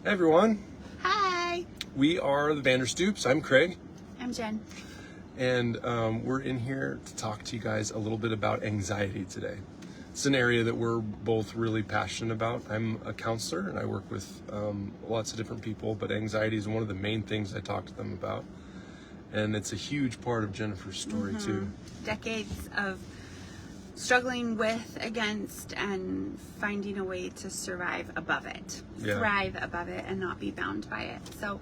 Hey everyone. Hi. We are the Vanderstoops. I'm Craig. I'm Jen. And we're in here to talk to you guys a little bit about anxiety today. It's an area that we're both really passionate about. I'm a counselor and I work with lots of different people, but anxiety is one of the main things I talk to them about. And it's a huge part of Jennifer's story too. Decades of struggling with, against, and finding a way to survive above it, thrive above it, and not be bound by it. So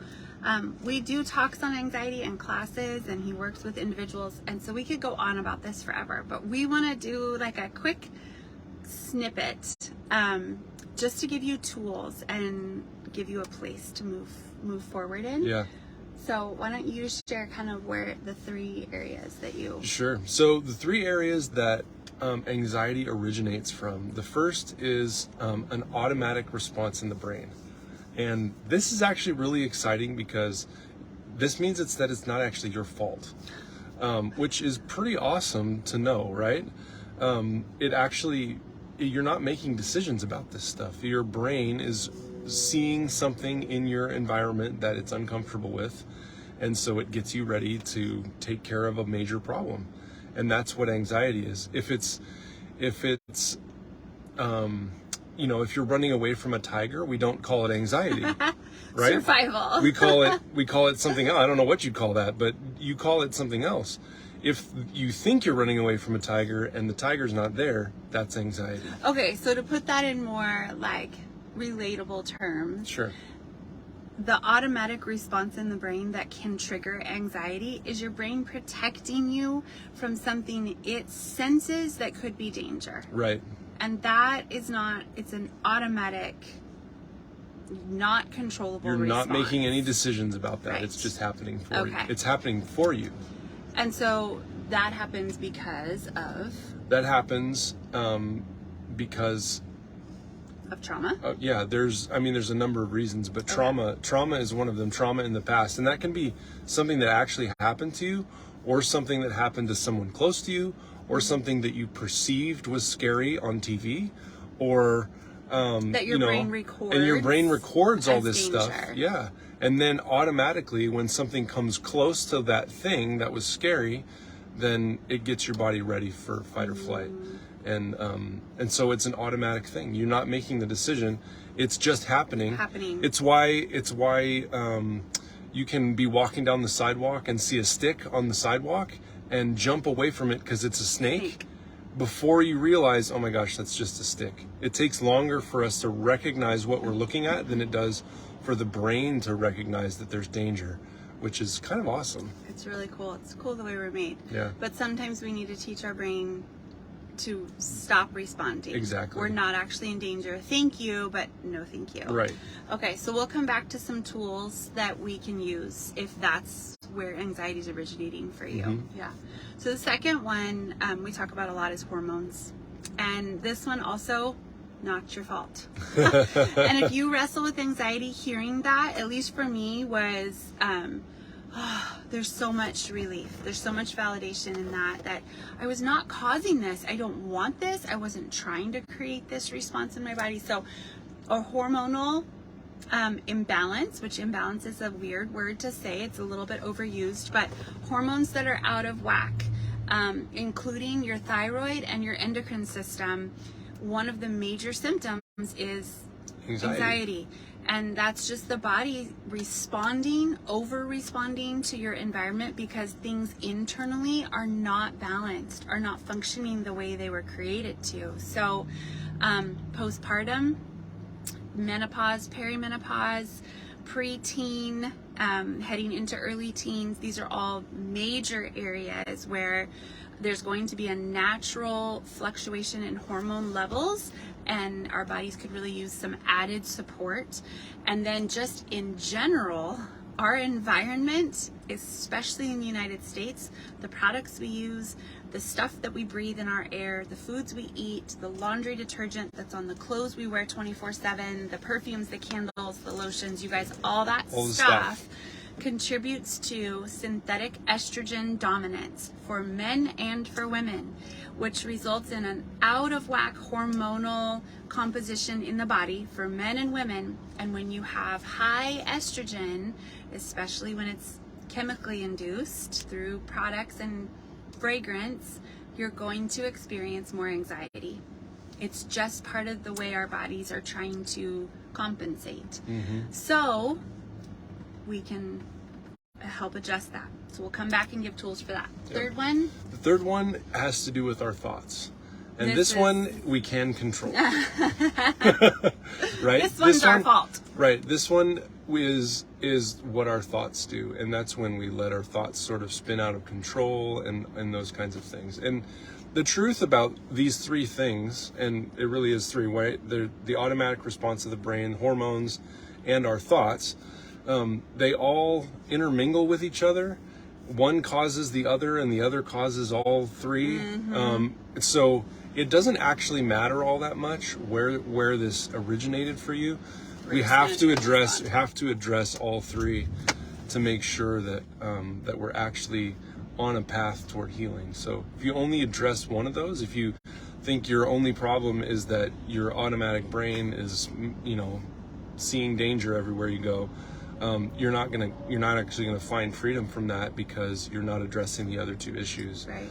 we do talks on anxiety in classes, and he works with individuals, and so we could go on about this forever, but we want to do like a quick snippet just to give you tools and give you a place to move forward in. Yeah. So why don't you share kind of where the three areas that you... Sure. So the three areas that anxiety originates from. The first is an automatic response in the brain. And this is actually really exciting because this means that it's not actually your fault, which is pretty awesome to know, right? You're not making decisions about this stuff. Your brain is seeing something in your environment that it's uncomfortable with, and so it gets you ready to take care of a major problem. And that's what anxiety is. If you're running away from a tiger, we don't call it anxiety, right? Survival. we call it something else. I don't know what you'd call that, but you call it something else. If you think you're running away from a tiger and the tiger's not there, that's anxiety. Okay, so to put that in more like relatable terms, Sure. The automatic response in the brain that can trigger anxiety is your brain protecting you from something it senses that could be danger. Right. And that is not, it's an automatic, not controllable response. You're not making any decisions about that. Right. It's just happening for you. Okay. It's happening for you. And so that happens because of? That happens because Of trauma? there's a number of reasons, but trauma is one of them. Trauma in the past, and that can be something that actually happened to you, or something that happened to someone close to you, or something that you perceived was scary on TV, or that your brain records. And your brain records all as this danger. stuff. Yeah. And then automatically when something comes close to that thing that was scary, then it gets your body ready for fight or flight. And so it's an automatic thing. You're not making the decision. It's just happening. It's why you can be walking down the sidewalk and see a stick on the sidewalk and jump away from it because it's a snake before you realize, oh my gosh, that's just a stick. It takes longer for us to recognize what we're looking at than it does for the brain to recognize that there's danger, which is kind of awesome. It's really cool. It's cool the way we're made. Yeah. But sometimes we need to teach our brain to stop responding. Exactly. We're not actually in danger. Thank you, but no thank you. Right. Okay, so we'll come back to some tools that we can use if that's where anxiety is originating for you. Mm-hmm. Yeah. So the second one we talk about a lot is hormones. And this one also, not your fault. And if you wrestle with anxiety, hearing that, at least for me, was there's so much relief. There's so much validation in that I was not causing this. I don't want this. I wasn't trying to create this response in my body. So a hormonal imbalance, which imbalance is a weird word to say. It's a little bit overused, but hormones that are out of whack, including your thyroid and your endocrine system, one of the major symptoms is anxiety. And that's just the body over-responding to your environment because things internally are not balanced, are not functioning the way they were created to. So postpartum, menopause, perimenopause, preteen, heading into early teens, these are all major areas where there's going to be a natural fluctuation in hormone levels, and our bodies could really use some added support. And then just in general, our environment, especially in the United States, the products we use, the stuff that we breathe in our air, the foods we eat, the laundry detergent that's on the clothes we wear 24/7, the perfumes, the candles, the lotions, you guys, all that stuff contributes to synthetic estrogen dominance for men and for women, which results in an out of whack hormonal composition in the body for men and women. And when you have high estrogen, especially when it's chemically induced through products and fragrance, you're going to experience more anxiety. It's just part of the way our bodies are trying to compensate. So we can help adjust that. So we'll come back and give tools for that. Third one? The third one has to do with our thoughts. And this one we can control. Right? This one's our fault. Right. This one is what our thoughts do. And that's when we let our thoughts sort of spin out of control and those kinds of things. And the truth about these three things, and it really is three, right? They're the automatic response of the brain, hormones, and our thoughts. They all intermingle with each other. One causes the other, and the other causes all three. So it doesn't actually matter all that much where this originated for you. We have to address all three to make sure that that we're actually on a path toward healing. So if you only address one of those, if you think your only problem is that your automatic brain is, seeing danger everywhere you go, you're not actually gonna find freedom from that because you're not addressing the other two issues. Right.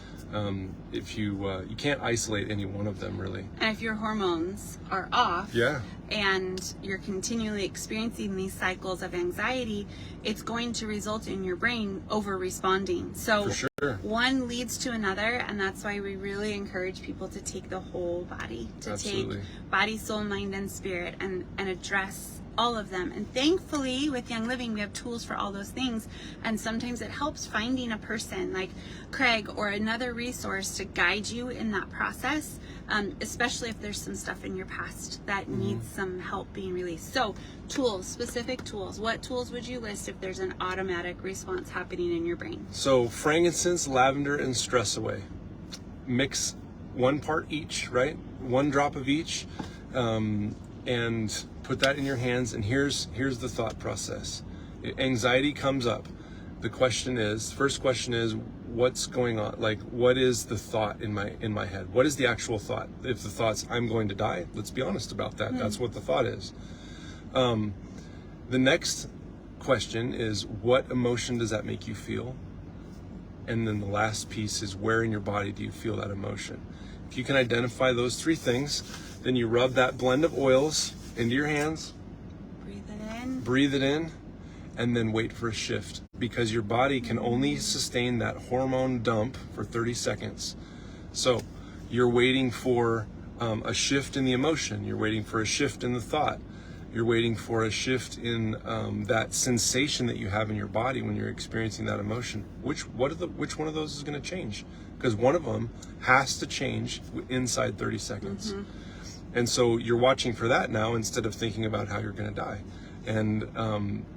If you can't isolate any one of them really. And if your hormones are off, Yeah. and you're continually experiencing these cycles of anxiety, it's going to result in your brain over responding. So For sure. one leads to another, and that's why we really encourage people to take the whole body, to Absolutely. take body, soul, mind, and spirit, and address all of them. And thankfully with Young Living we have tools for all those things, and sometimes it helps finding a person like Craig or another resource to guide you in that process, especially if there's some stuff in your past that needs some help being released. So tools, specific tools. What tools would you list if there's an automatic response happening in your brain? So frankincense, lavender, and stress away. Mix 1 part each, right? 1 drop of each, and put that in your hands. And here's the thought process. Anxiety comes up. The first question is, what's going on? Like, what is the thought in my head? What is the actual thought? If the thought's I'm going to die, let's be honest about that. That's what the thought is. The next question is, what emotion does that make you feel? And then the last piece is, where in your body do you feel that emotion? If you can identify those 3 things, then you rub that blend of oils into your hands. Breathe it in, and then wait for a shift, because your body can only sustain that hormone dump for 30 seconds. So you're waiting for a shift in the emotion. You're waiting for a shift in the thought. You're waiting for a shift in that sensation that you have in your body when you're experiencing that emotion. Which one of those is going to change? Because one of them has to change inside 30 seconds. And so you're watching for that now instead of thinking about how you're going to die. And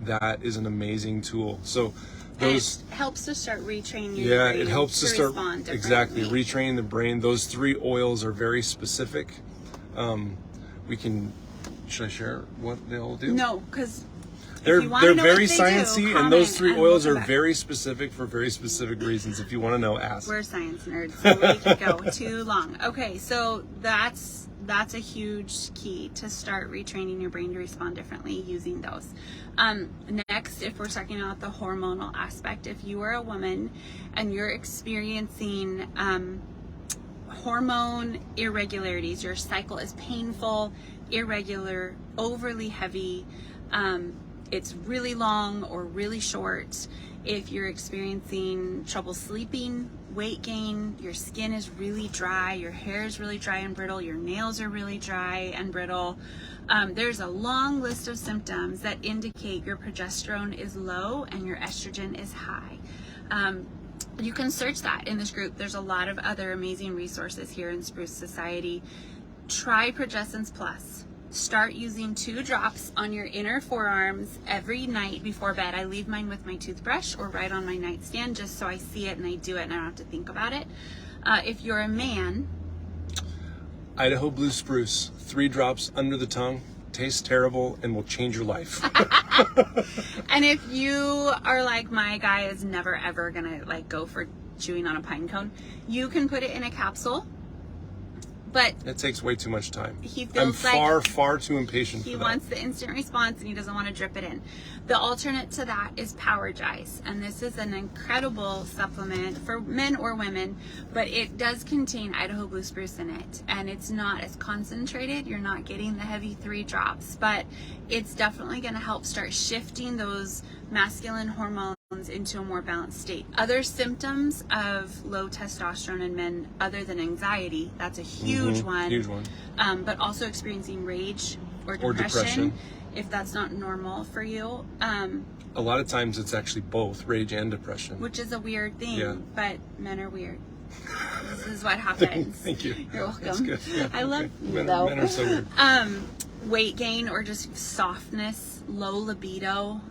that is an amazing tool. So those, and it helps to start retraining your yeah, brain it helps to start respond exactly differently. retraining the brain. Those 3 oils are very specific. Should I share what they all do? No, because they're very sciencey, and those 3 oils are back. very specific for very specific reasons. If you want to know, ask. We're science nerds, so we could go too long. Okay, so that's a huge key to start retraining your brain to respond differently using those. Next, if we're talking about the hormonal aspect, if you are a woman and you're experiencing hormone irregularities, your cycle is painful, irregular, overly heavy, it's really long or really short, if you're experiencing trouble sleeping, weight gain, your skin is really dry, your hair is really dry and brittle, your nails are really dry and brittle, there's a long list of symptoms that indicate your progesterone is low and your estrogen is high. You can search that in this group. There's a lot of other amazing resources here in Spruce Society. Try Progessence Plus. Start using 2 drops on your inner forearms every night before bed. I leave mine with my toothbrush or right on my nightstand just so I see it and I do it and I don't have to think about it. If you're a man, Idaho Blue Spruce, 3 drops under the tongue tastes terrible, and will change your life. And if you are like, my guy is never ever gonna like go for chewing on a pine cone, you can put it in a capsule. But it takes way too much time. He feels far too impatient for that. He wants the instant response and he doesn't want to drip it in. The alternate to that is Power Jice. And this is an incredible supplement for men or women, but it does contain Idaho blue spruce in it. And it's not as concentrated. You're not getting the heavy 3 drops, but it's definitely going to help start shifting those masculine hormones into a more balanced state. Other symptoms of low testosterone in men, other than anxiety, that's a huge one. Huge one. But also experiencing rage or depression, if that's not normal for you. A lot of times it's actually both rage and depression, Which is a weird thing, Yeah. but men are weird. This is what happens. Thank you. You're welcome. That's good. Yeah, I love you, men, though. Men are so weird. Weight gain or just softness, low libido,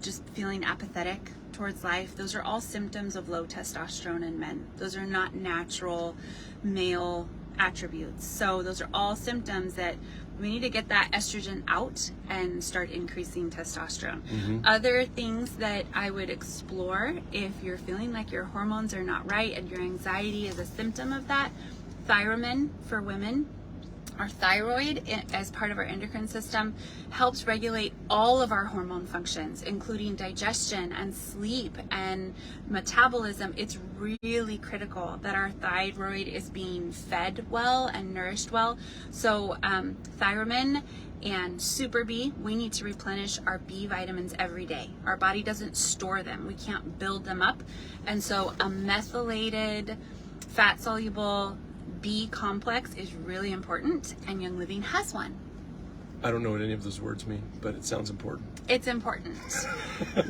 just feeling apathetic towards life. Those are all symptoms of low testosterone in men. Those are not natural male attributes. So those are all symptoms that we need to get that estrogen out and start increasing testosterone. Other things that I would explore if you're feeling like your hormones are not right and your anxiety is a symptom of that, Thiamine for women. Our thyroid, as part of our endocrine system, helps regulate all of our hormone functions, including digestion and sleep and metabolism. It's really critical that our thyroid is being fed well and nourished well. So Thiamine and Super B, we need to replenish our B vitamins every day. Our body doesn't store them. We can't build them up. And so a methylated, fat-soluble B complex is really important, and Young Living has one. I don't know what any of those words mean, but it sounds important. It's important.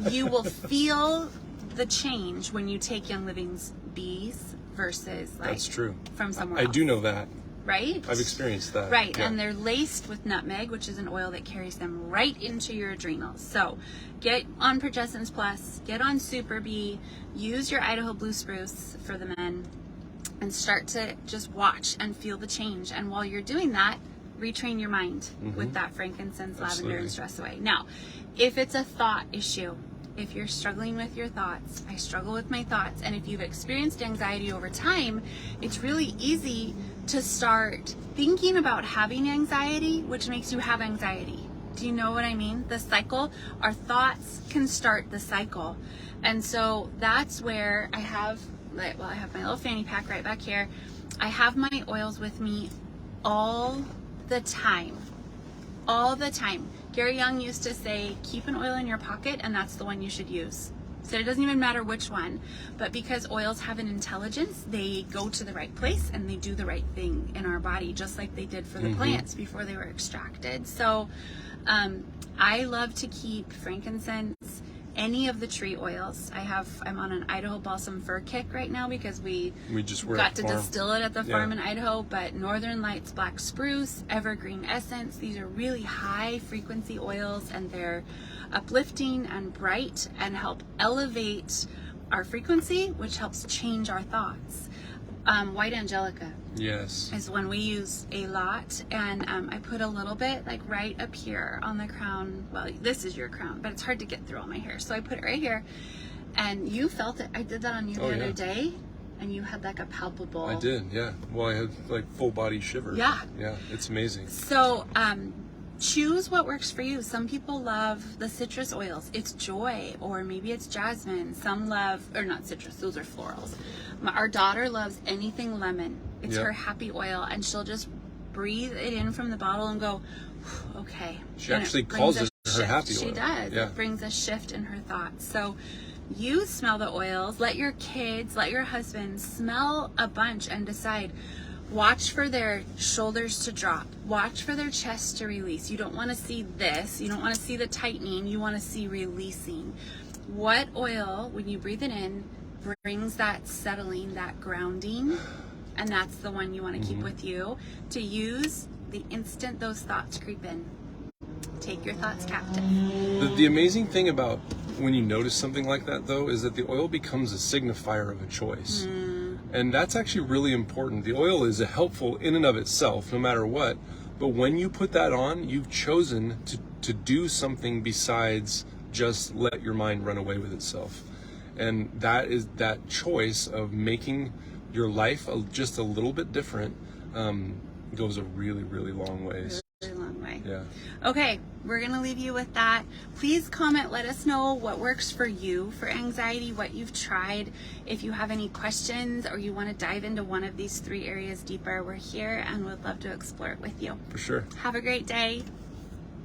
You will feel the change when you take Young Living's B's versus like That's true. from somewhere I else. do know that. Right? I've experienced that. Right, Yeah. and they're laced with nutmeg, which is an oil that carries them right into your adrenals. So get on Progestins Plus, get on Super B, use your Idaho Blue Spruce for the men, and start to just watch and feel the change. And while you're doing that, retrain your mind with that frankincense, lavender, and stress away. Now, if it's a thought issue, if you're struggling with your thoughts, I struggle with my thoughts, and if you've experienced anxiety over time, it's really easy to start thinking about having anxiety, which makes you have anxiety. Do you know what I mean? The cycle, our thoughts can start the cycle. And so that's where I have my little fanny pack right back here. I have my oils with me all the time. All the time. Gary Young used to say, keep an oil in your pocket and that's the one you should use. So it doesn't even matter which one, but because oils have an intelligence, they go to the right place and they do the right thing in our body, just like they did for the plants before they were extracted. So I love to keep frankincense, any of the tree oils. I'm on an Idaho balsam fir kick right now because we just were got at the to farm. distill it at the farm in Idaho, but Northern Lights black spruce, evergreen essence, these are really high frequency oils, and they're uplifting and bright and help elevate our frequency, which helps change our thoughts. White angelica Yes. is one we use a lot, and I put a little bit like right up here on the crown. Well, this is your crown, but it's hard to get through all my hair, so I put it right here. And you felt it. I did that on you the other day, and you had like a palpable. I did, yeah. Well, I had like full body shivers. Yeah. Yeah, it's amazing. So choose what works for you. Some people love the citrus oils. It's joy, or maybe it's jasmine. Some love, or not citrus, those are florals. Our daughter loves anything lemon. It's her happy oil, and she'll just breathe it in from the bottle and go, okay. She And actually brings calls a it her shift. happy oil. She does. Yeah. It brings a shift in her thoughts. So you smell the oils. Let your kids, let your husband smell a bunch and decide. Watch for their shoulders to drop. Watch for their chest to release. You don't want to see this. You don't want to see the tightening. You want to see releasing. What oil, when you breathe it in, brings that settling, that grounding, and that's the one you want to keep with you to use the instant those thoughts creep in. Take your thoughts captive. The amazing thing about when you notice something like that, though, is that the oil becomes a signifier of a choice. And that's actually really important. The oil is helpful in and of itself, no matter what, But when you put that on, you've chosen to do something besides just let your mind run away with itself. And that is that choice of making your life just a little bit different goes a really, really long ways. Really long way. Yeah. Okay, we're gonna leave you with that. Please comment, let us know what works for you for anxiety, what you've tried. If you have any questions or you want to dive into one of these 3 areas deeper, we're here and would love to explore it with you. For sure. Have a great day.